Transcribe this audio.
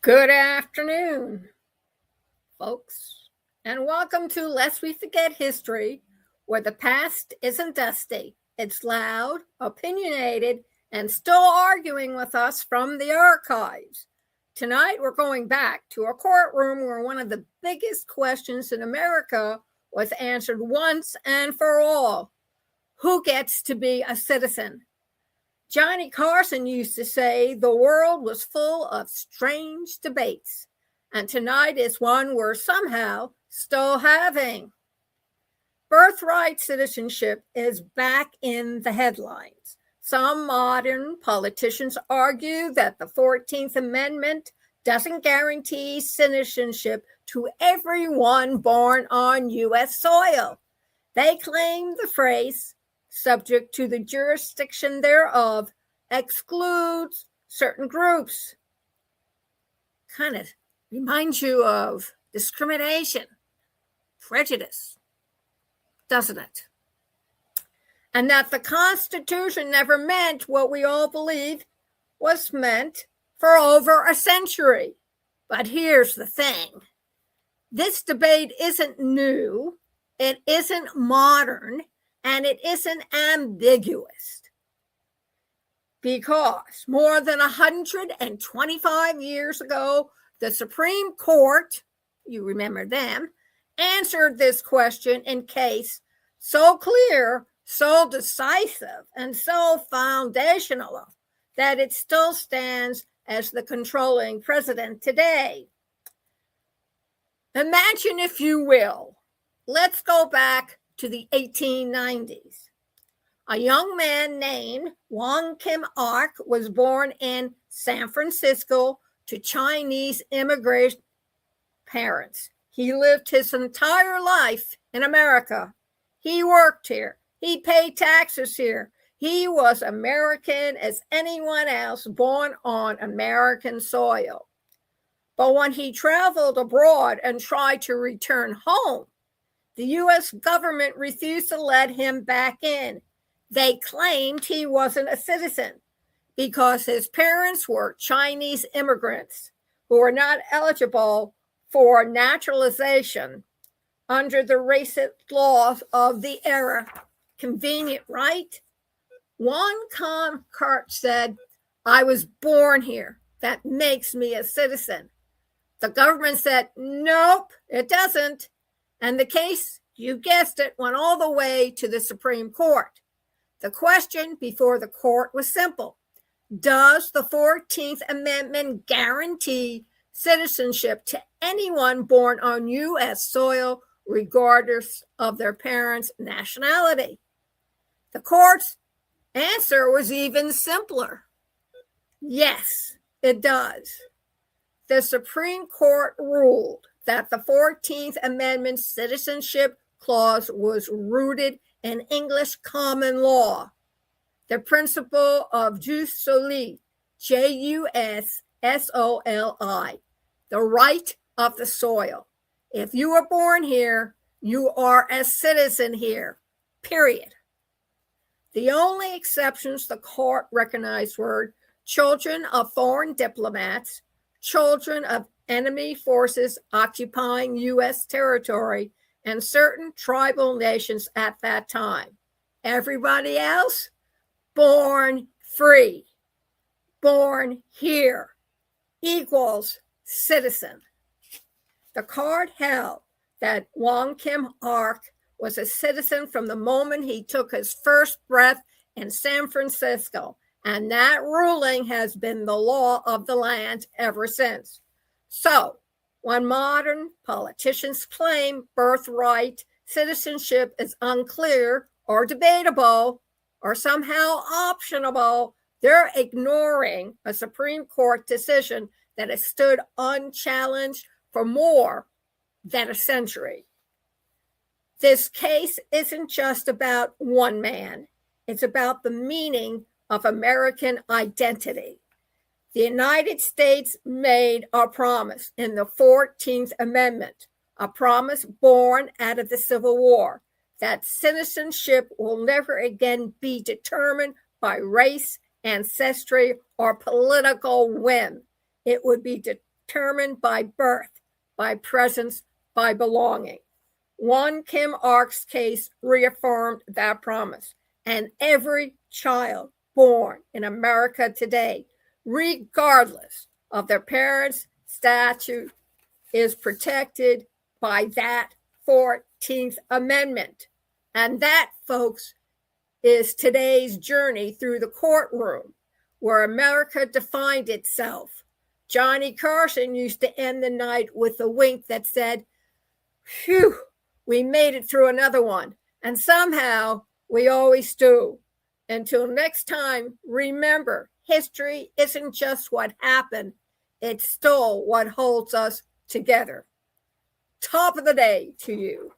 Good afternoon, folks, and welcome to Lest We Forget History, where the past isn't dusty. It's loud, opinionated, and still arguing with us from the archives. Tonight, we're going back to a courtroom where one of the biggest questions in America was answered once and for all. Who gets to be a citizen? Johnny Carson used to say the world was full of strange debates, and tonight is one we're somehow still having. Birthright citizenship is back in the headlines. Some modern politicians argue that the 14th Amendment doesn't guarantee citizenship to everyone born on U.S. soil. They claim the phrase, subject to the jurisdiction thereof, excludes certain groups. Kind of reminds you of discrimination, prejudice, doesn't it? And that the Constitution never meant what we all believe was meant for over a century. But here's the thing. This debate isn't new, it isn't modern, and it isn't ambiguous, because more than 125 years ago, the Supreme Court, you remember them, answered this question in case so clear, so decisive, and so foundational that it still stands as the controlling precedent today. Imagine, if you will, let's go back to the 1890s. A young man named Wong Kim Ark was born in San Francisco to Chinese immigrant parents. He lived his entire life in America. He worked here. He paid taxes here. He was American as anyone else born on American soil. But when he traveled abroad and tried to return home, the U.S. government refused to let him back in. They claimed he wasn't a citizen because his parents were Chinese immigrants who were not eligible for naturalization under the racist laws of the era. Convenient, right? Wong Kim Ark said, "I was born here. That makes me a citizen." The government said, "Nope, it doesn't." And the case, you guessed it, went all the way to the Supreme Court. The question before the court was simple. Does the 14th Amendment guarantee citizenship to anyone born on U.S. soil, regardless of their parents' nationality? The court's answer was even simpler. Yes, it does. The Supreme Court ruled that the 14th Amendment Citizenship Clause was rooted in English common law, the principle of jus soli, J-U-S-S-O-L-I, the right of the soil. If you were born here, you are a citizen here, period. The only exceptions the court recognized were children of foreign diplomats, children of enemy forces occupying U.S. territory, and certain tribal nations at that time. Everybody else, born free, born here, equals citizen. The court held that Wong Kim Ark was a citizen from the moment he took his first breath in San Francisco, and that ruling has been the law of the land ever since. So, when modern politicians claim birthright citizenship is unclear or debatable or somehow optionable, they're ignoring a Supreme Court decision that has stood unchallenged for more than a century. This case isn't just about one man. It's about the meaning of American identity. The United States made a promise in the 14th Amendment, a promise born out of the Civil War, that citizenship will never again be determined by race, ancestry, or political whim. It would be determined by birth, by presence, by belonging. Wong Kim Ark's case reaffirmed that promise, and every child born in America today, regardless of their parents' status, is protected by that 14th Amendment. And that, folks, is today's journey through the courtroom, where America defined itself. Johnny Carson used to end the night with a wink that said, "Phew, we made it through another one." And somehow we always do. Until next time, remember, history isn't just what happened, it's still what holds us together. Top of the day to you.